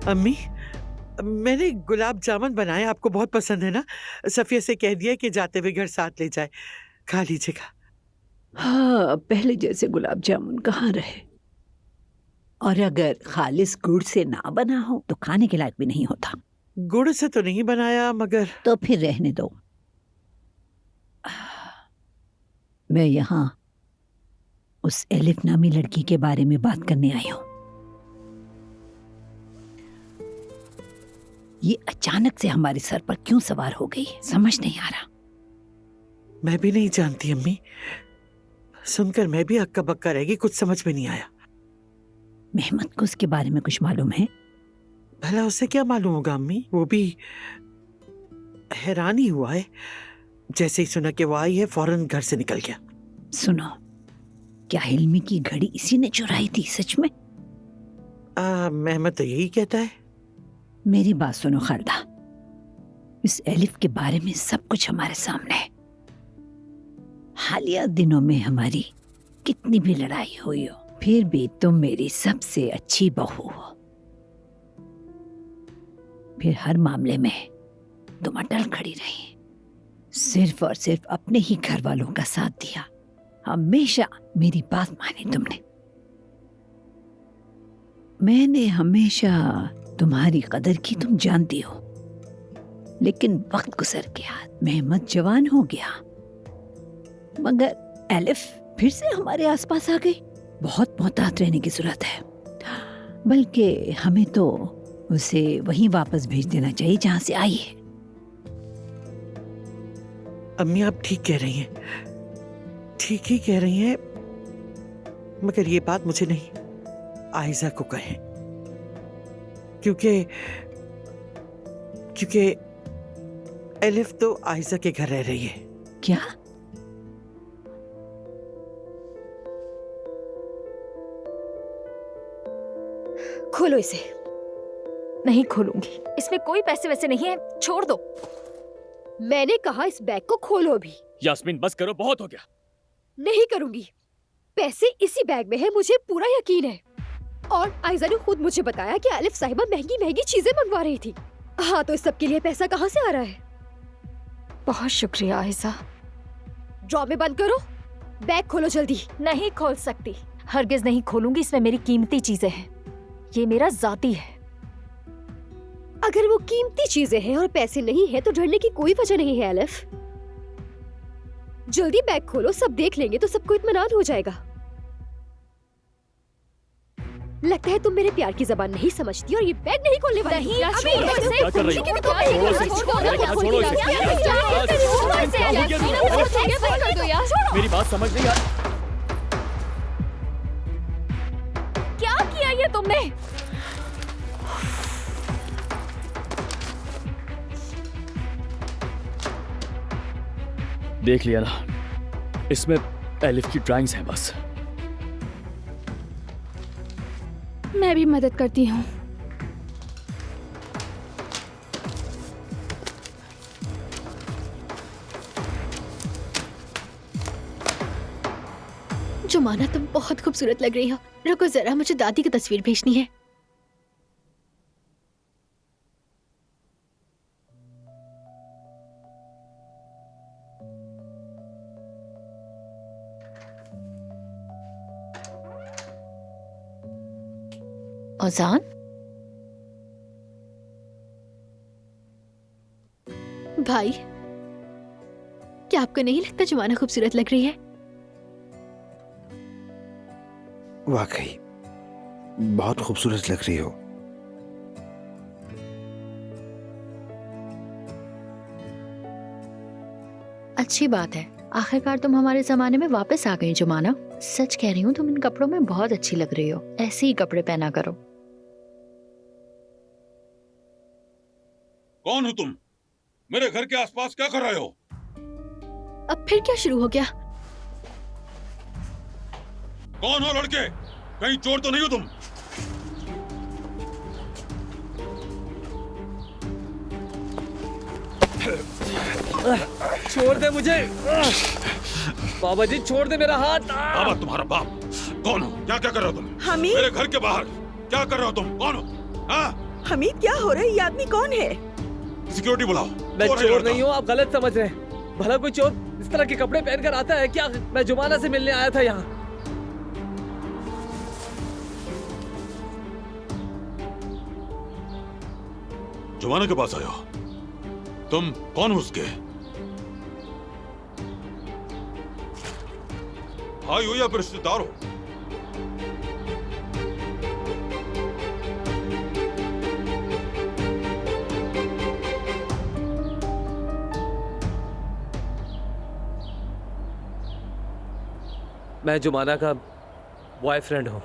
अम्मी, मैंने गुलाब जामुन बनाए, आपको बहुत पसंद है ना? सफिया से कह दिया कि जाते हुए घर साथ ले जाए, खा लीजिएगा। हाँ, पहले जैसे गुलाब जामुन कहाँ रहे। और अगर खालिस गुड़ से ना बना हो तो खाने के लायक भी नहीं होता। गुड़ से तो नहीं बनाया, मगर तो फिर रहने दो। मैं यहाँ उस एलिफ नामी लड़की के बारे में बात करने आई हूँ। ये अचानक से हमारे सर पर क्यों सवार हो गई, समझ नहीं आ रहा। मैं भी नहीं जानती अम्मी, सुनकर मैं भी हक्का बक्का रह गई, कुछ समझ में नहीं आया। मेहमत को उसके बारे में कुछ मालूम है? भला उसे क्या मालूम होगा अम्मी, वो भी हैरान ही हुआ है। जैसे ही सुना कि वो आई है फौरन घर से निकल गया। सुनो, क्या हिल्मी की घड़ी इसी ने चुराई थी सच में? मेहमत तो यही कहता है। मेरी बात सुनो खालदा, इस एलिफ के बारे में सब कुछ हमारे सामने है। हालिया दिनों में हमारी कितनी भी लड़ाई हुई हो, फिर भी तुम मेरी सबसे अच्छी बहू हो। फिर हर मामले में तुम अटल खड़ी रही, सिर्फ और सिर्फ अपने ही घर वालों का साथ दिया। हमेशा मेरी बात मानी तुमने। मैंने हमेशा तुम्हारी कदर की, तुम जानती हो। लेकिन वक्त गुजर गया, मेहमत जवान हो गया, मगर एलिफ फिर से हमारे आसपास आ गई। बहुत मोहतात रहने की जरूरत है, बल्कि हमें तो उसे वहीं वापस भेज देना चाहिए जहां से आई है। अम्मी आप ठीक कह रही हैं, ठीक ही कह रही हैं, मगर ये बात मुझे नहीं, आयजा को कहें, क्योंकि एलिफ तो आयजा के घर रह रही है। क्या? खोलो इसे। नहीं खोलूंगी, इसमें कोई पैसे वैसे नहीं है, छोड़ दो। मैंने कहा इस बैग को खोलो अभी। यास्मीन बस करो, बहुत हो गया। नहीं करूंगी, पैसे इसी बैग में है, मुझे पूरा यकीन है। और आयजा ने खुद मुझे बताया कि आलिफ साहिबा महंगी महंगी चीजें मंगवा रही थी। हाँ, तो इस सब के लिए पैसा कहाँ से आ रहा है? बहुत शुक्रिया आयजा। ड्रामे बंद करो, बैग खोलो जल्दी। नहीं खोल सकती, हरगिज नहीं खोलूंगी, इसमें मेरी कीमती चीजें हैं, ये मेरा जाती है। अगर वो कीमती चीजें हैं और पैसे नहीं हैं, तो डरने की कोई वजह नहीं है एलिफ। जल्दी बैग खोलो, सब देख लेंगे तो सबको इत्मीनान हो जाएगा। लगता है तुम मेरे प्यार की जबान नहीं समझती और ये बैग नहीं खोलने वाली। नहीं, क्या कर रही हो? मेरी बात समझ नहीं आ। क्या किया ये तुमने? देख लिया ना, इसमें एलिफ की ड्राइंग्स हैं बस। मैं भी मदद करती हूँ। जुमाना, तुम बहुत खूबसूरत लग रही हो। रुको जरा, मुझे दादी की तस्वीर भेजनी है। औजान, भाई, क्या आपको नहीं लगता जुमाना खूबसूरत लग रही है? वाकई बहुत खूबसूरत लग रही हो। अच्छी बात है, आखिरकार तुम हमारे जमाने में वापस आ गई जुमाना। सच कह रही हूँ, तुम इन कपड़ों में बहुत अच्छी लग रही हो। ऐसे ही कपड़े पहना करो। कौन हो तुम? मेरे घर के आसपास क्या कर रहे हो? अब फिर क्या शुरू हो गया? कौन हो लड़के? कहीं चोर तो नहीं हो तुम? छोड़ दे मुझे बाबा जी, छोड़ दे मेरा हाथ। बाबा तुम्हारा बाप? कौन हो? क्या क्या कर रहे हो तुम? हमी? मेरे घर के बाहर क्या कर रहे हो तुम? कौन हो? हाँ? हमीद क्या हो रहा है? ये आदमी कौन है? सिक्योरिटी बुलाओ। मैं चोर है चोर लड़का। नहीं हूँ, आप गलत समझ रहे हैं। भला कोई चोर इस तरह के कपड़े पहनकर आता है क्या? मैं जुमाना से मिलने आया था यहाँ। जुमाना के पास आयो। तुम कौन हो उसके? भाई हो या फिर रिश्तेदार हो? मैं जुमाना का बॉयफ्रेंड हूँ।